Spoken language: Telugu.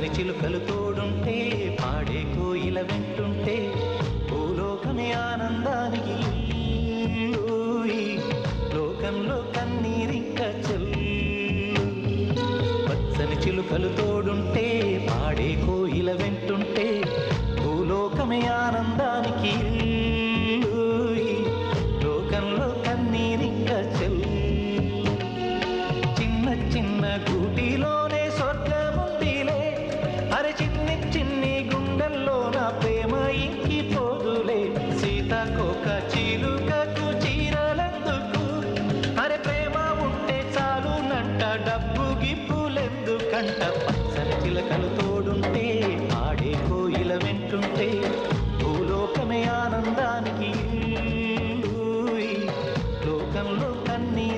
పచ్చని చిలుకలు తోడుంటే పాడే కోయిల వెంటుంటే భూలోకమే ఆనందానికి లోకంలో కన్నీరింక చెల్లు పచ్చని చిలుకలు తోడుంటే పాడే కోయిల వెంటుంటే భూలోకమే ఆనందానికి లోకంలో కన్నీరింక చెల్లు చిన్న చిన్న గూటిలోనే స్వర్గముందిలే అరే చిన్ని చిన్ని గుండెల్లో నా ప్రేమ ఇంకి పోదులే సీతాకోక చిలుకకు చీరలెందుకు అరే ప్రేమ ఉంటే చాలునంట డబ్బు గిప్పులెందుకంట పచ్చని చిలకలు